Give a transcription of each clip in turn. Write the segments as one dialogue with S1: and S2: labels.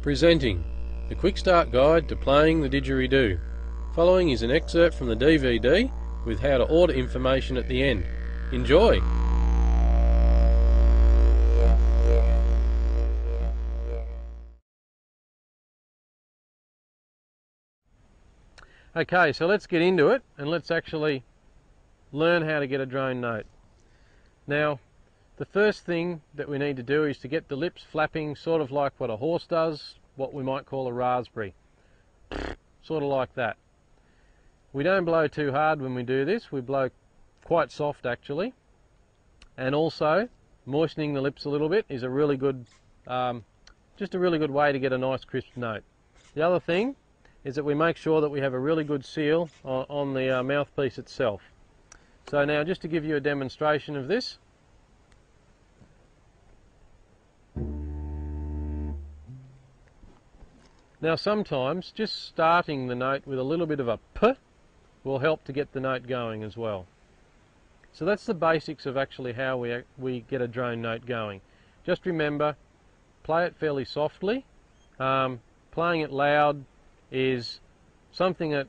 S1: Presenting the Quick Start Guide to Playing the Didgeridoo. Following is an excerpt from the DVD with how to order information at the end. Enjoy! Okay, so let's get into it and let's actually learn how to get a drone note. Now, the first thing that we need to do is to get the lips flapping sort of like what a horse does, what we might call a raspberry. Sort of like that. We don't blow too hard when we do this, we blow quite soft actually. And also, moistening the lips a little bit is a really good, just a really good way to get a nice crisp note. The other thing is that we make sure that we have a really good seal on the mouthpiece itself. So now, just to give you a demonstration of this, now sometimes just starting the note with a little bit of a P will help to get the note going as well. So that's the basics of actually how we get a drone note going. Just remember, play it fairly softly. Playing it loud is something that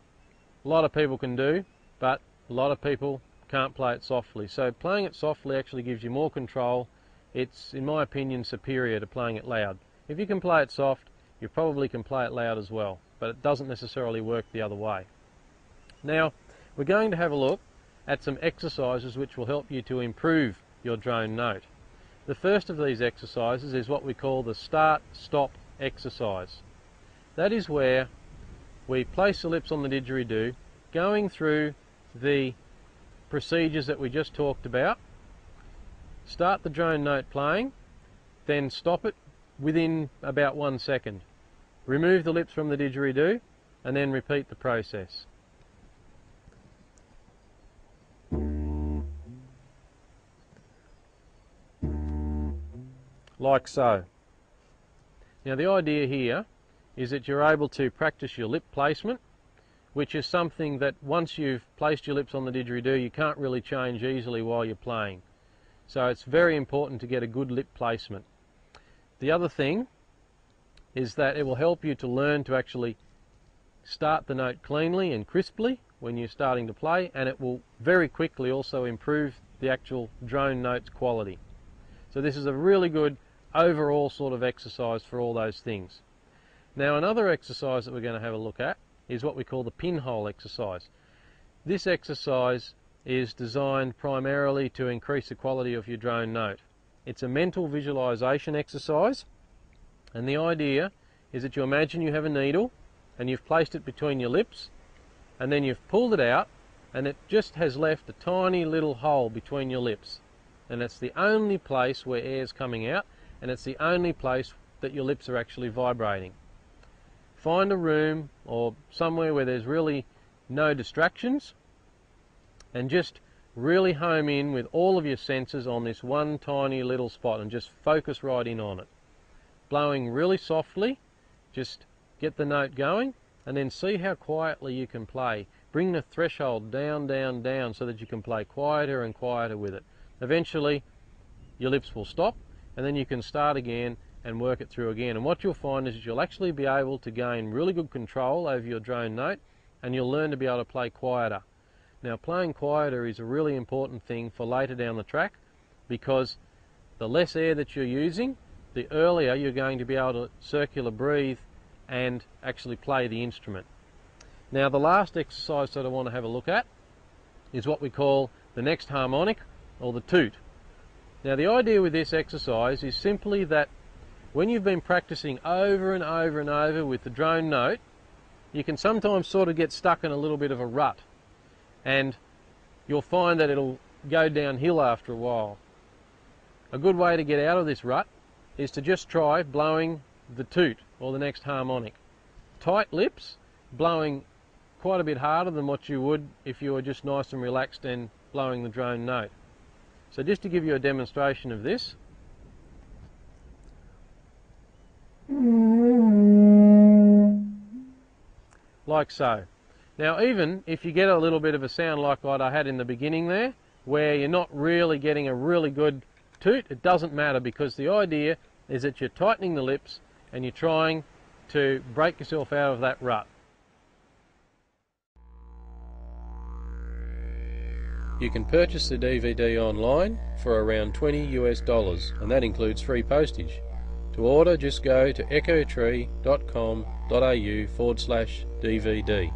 S1: a lot of people can do, but a lot of people can't play it softly. So playing it softly actually gives you more control. It's, in my opinion, superior to playing it loud. If you can play it soft, you probably can play it loud as well, but it doesn't necessarily work the other way. Now, we're going to have a look at some exercises which will help you to improve your drone note. The first of these exercises is what we call the start-stop exercise. That is where we place the lips on the didgeridoo, going through the procedures that we just talked about, start the drone note playing, then stop it within about 1 second. Remove the lips from the didgeridoo and then repeat the process. Like so. Now the idea here is that you're able to practice your lip placement, which is something that once you've placed your lips on the didgeridoo you can't really change easily while you're playing. So it's very important to get a good lip placement. The other thing is that it will help you to learn to actually start the note cleanly and crisply when you're starting to play, and it will very quickly also improve the actual drone note's quality. So this is a really good overall sort of exercise for all those things. Now another exercise that we're going to have a look at is what we call the pinhole exercise. This exercise is designed primarily to increase the quality of your drone note. It's a mental visualization exercise, and the idea is that you imagine you have a needle and you've placed it between your lips, and then you've pulled it out and it just has left a tiny little hole between your lips, and it's the only place where air is coming out, and it's the only place that your lips are actually vibrating. Find a room or somewhere where there's really no distractions and just really home in with all of your senses on this one tiny little spot and just focus right in on it. Blowing really softly, just get the note going and then see how quietly you can play. Bring the threshold down, down, down so that you can play quieter and quieter with it. Eventually your lips will stop and then you can start again and work it through again. And what you'll find is that you'll actually be able to gain really good control over your drone note, and you'll learn to be able to play quieter. Now playing quieter is a really important thing for later down the track, because the less air that you're using, the earlier you're going to be able to circular breathe and actually play the instrument. Now the last exercise that I want to have a look at is what we call the next harmonic, or the toot. Now the idea with this exercise is simply that when you've been practicing over and over and over with the drone note, you can sometimes sort of get stuck in a little bit of a rut, and you'll find that it'll go downhill after a while. A good way to get out of this rut is to just try blowing the toot, or the next harmonic. Tight lips, blowing quite a bit harder than what you would if you were just nice and relaxed and blowing the drone note. So just to give you a demonstration of this, like so. Now even if you get a little bit of a sound like what I had in the beginning there, where you're not really getting a really good toot, it doesn't matter, because the idea is that you're tightening the lips and you're trying to break yourself out of that rut. You can purchase the DVD online for around $20 US, and that includes free postage. To order, just go to echotree.com.au/DVD.